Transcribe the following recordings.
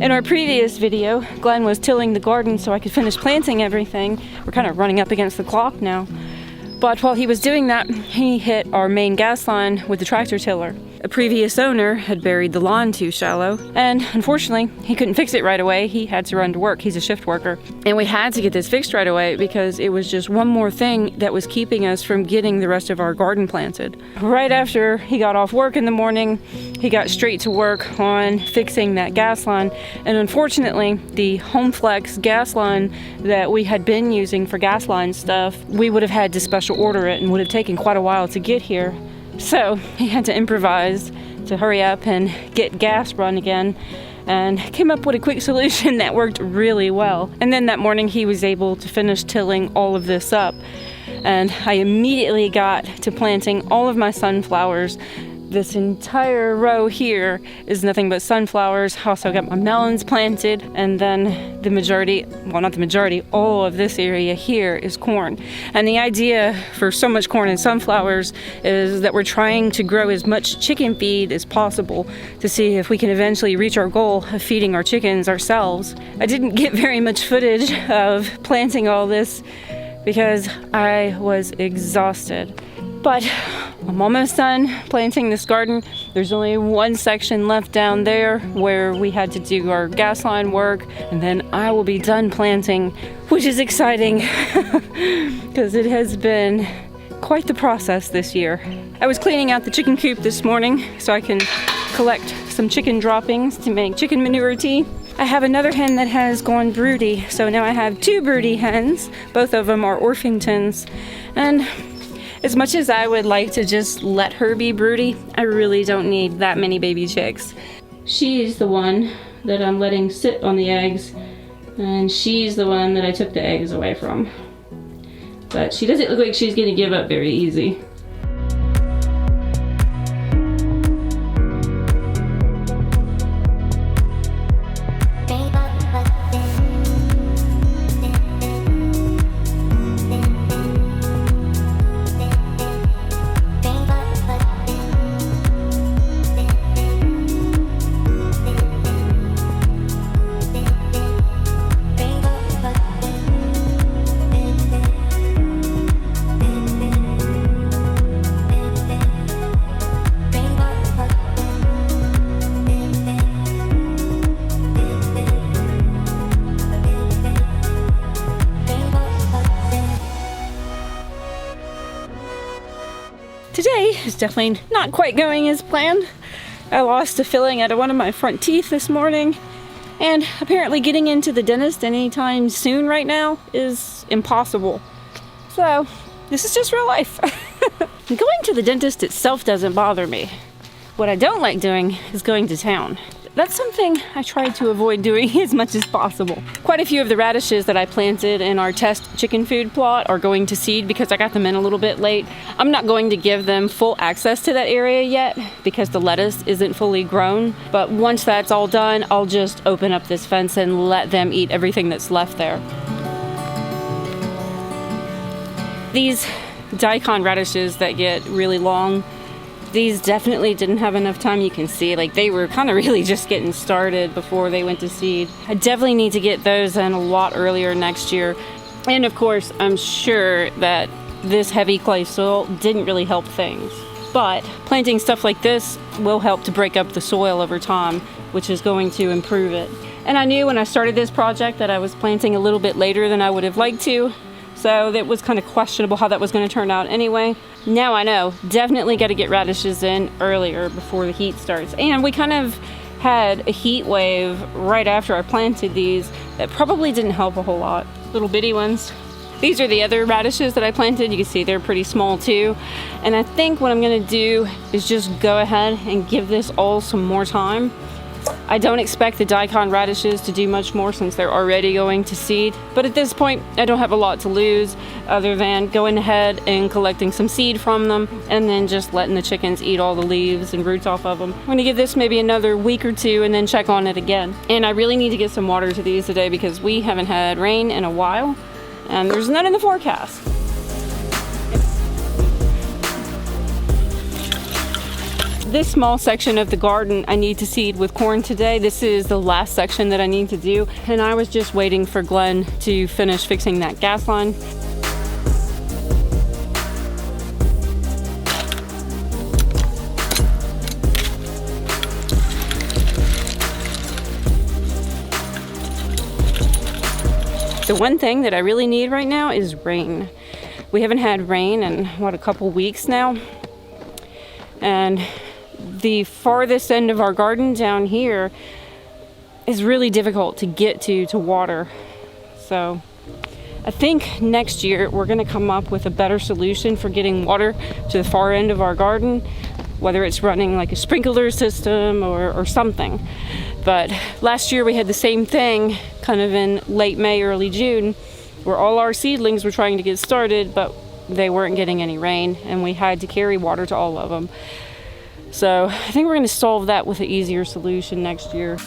In our previous video, Glenn was tilling the garden so I could finish planting everything. We're kind of running up against the clock now. But while he was doing that, he hit our main gas line with the tractor tiller. A previous owner had buried the lawn too shallow, and unfortunately, he couldn't fix it right away. He had to run to work. He's a shift worker. And we had to get this fixed right away because it was just one more thing that was keeping us from getting the rest of our garden planted. Right after he got off work in the morning, he got straight to work on fixing that gas line. And unfortunately, the HomeFlex gas line that we had been using for gas line stuff, we would have had to special order it and would have taken quite a while to get here. So he had to improvise to hurry up and get gas run again, and came up with a quick solution that worked really well. And then that morning he was able to finish tilling all of this up, and I immediately got to planting all of my sunflowers. This entire row here is nothing but sunflowers. I also got my melons planted, and then the majority, well, not the majority, all of this area here is corn. And the idea for so much corn and sunflowers is that we're trying to grow as much chicken feed as possible to see if we can eventually reach our goal of feeding our chickens ourselves. I didn't get very much footage of planting all this because I was exhausted. But I'm almost done planting this garden. There's only one section left down there where we had to do our gas line work, and then I will be done planting, which is exciting because it has been quite the process this year. I was cleaning out the chicken coop this morning so I can collect some chicken droppings to make chicken manure tea. I have another hen that has gone broody, so now I have 2 broody hens. Both of them are Orpingtons, and as much as I would like to just let her be broody, I really don't need that many baby chicks. She's the one that I'm letting sit on the eggs, and she's the one that I took the eggs away from. But she doesn't look like she's gonna give up very easy. Today is definitely not quite going as planned. I lost a filling out of one of my front teeth this morning, and apparently getting into the dentist anytime soon right now is impossible. So this is just real life. Going to the dentist itself doesn't bother me. What I don't like doing is going to town. That's something I try to avoid doing as much as possible. Quite a few of the radishes that I planted in our test chicken food plot are going to seed because I got them in a little bit late. I'm not going to give them full access to that area yet because the lettuce isn't fully grown. But once that's all done, I'll just open up this fence and let them eat everything that's left there. These daikon radishes that get really long, these definitely didn't have enough time. You can see like they were kind of really just getting started before they went to seed. I definitely need to get those in a lot earlier next year. And of course, I'm sure that this heavy clay soil didn't really help things. But planting stuff like this will help to break up the soil over time, which is going to improve it. And I knew when I started this project that I was planting a little bit later than I would have liked to. So it was kind of questionable how that was going to turn out anyway. Now I know, definitely got to get radishes in earlier before the heat starts. And we kind of had a heat wave right after I planted these that probably didn't help a whole lot. Little bitty ones. These are the other radishes that I planted. You can see they're pretty small too. And I think what I'm going to do is just go ahead and give this all some more time. I don't expect the daikon radishes to do much more since they're already going to seed. But at this point, I don't have a lot to lose other than going ahead and collecting some seed from them and then just letting the chickens eat all the leaves and roots off of them. I'm going to give this maybe another week or two and then check on it again. And I really need to get some water to these today because we haven't had rain in a while and there's none in the forecast. This small section of the garden I need to seed with corn today. This is the last section that I need to do. And I was just waiting for Glenn to finish fixing that gas line. The one thing that I really need right now is rain. We haven't had rain in, a couple weeks now. And the farthest end of our garden down here is really difficult to get to water. So I think next year we're gonna come up with a better solution for getting water to the far end of our garden, whether it's running like a sprinkler system or something. But last year we had the same thing kind of in late May, early June, where all our seedlings were trying to get started, but they weren't getting any rain and we had to carry water to all of them. So I think we're going to solve that with an easier solution next year.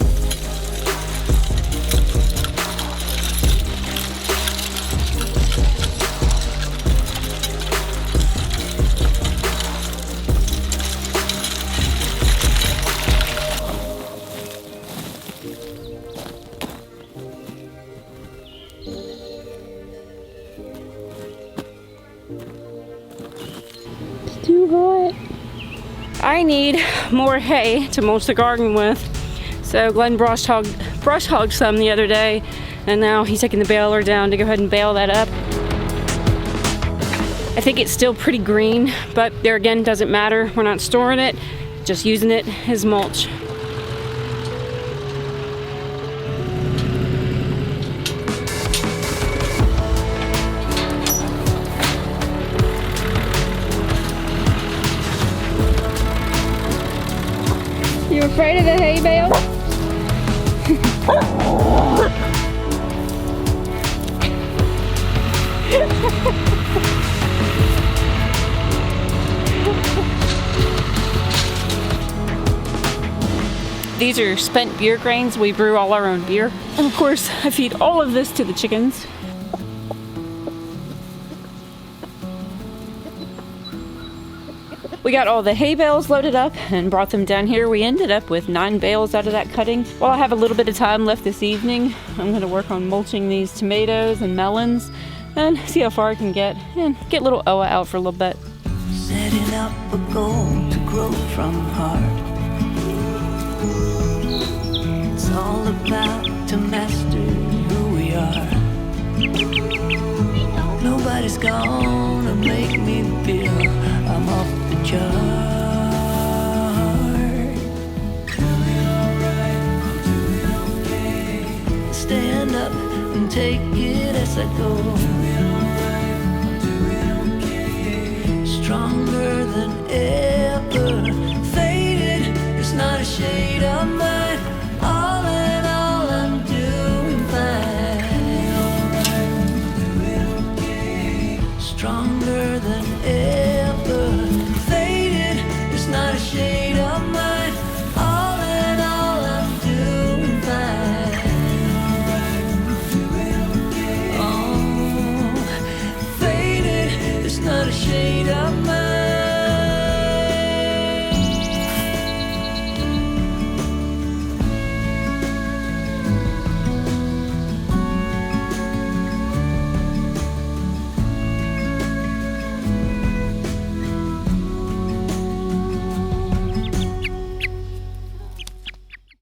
It's too hot. I need more hay to mulch the garden with. So Glenn brush hogged some the other day, and now he's taking the baler down to go ahead and bale that up. I think it's still pretty green, but there again, doesn't matter. We're not storing it, just using it as mulch. You afraid of the hay bale? These are spent beer grains. We brew all our own beer. And of course, I feed all of this to the chickens. We got all the hay bales loaded up and brought them down here. We ended up with 9 bales out of that cutting. While I have a little bit of time left this evening, I'm going to work on mulching these tomatoes and melons and see how far I can get and get little Oa out for a little bit. Setting up a goal to grow from heart. It's all about to master who we are. Nobody's gonna make me feel I'm off the chart. Doing alright, I'm doing okay. Stand up and take it as I go. Doing alright, I'm doing okay. Stronger than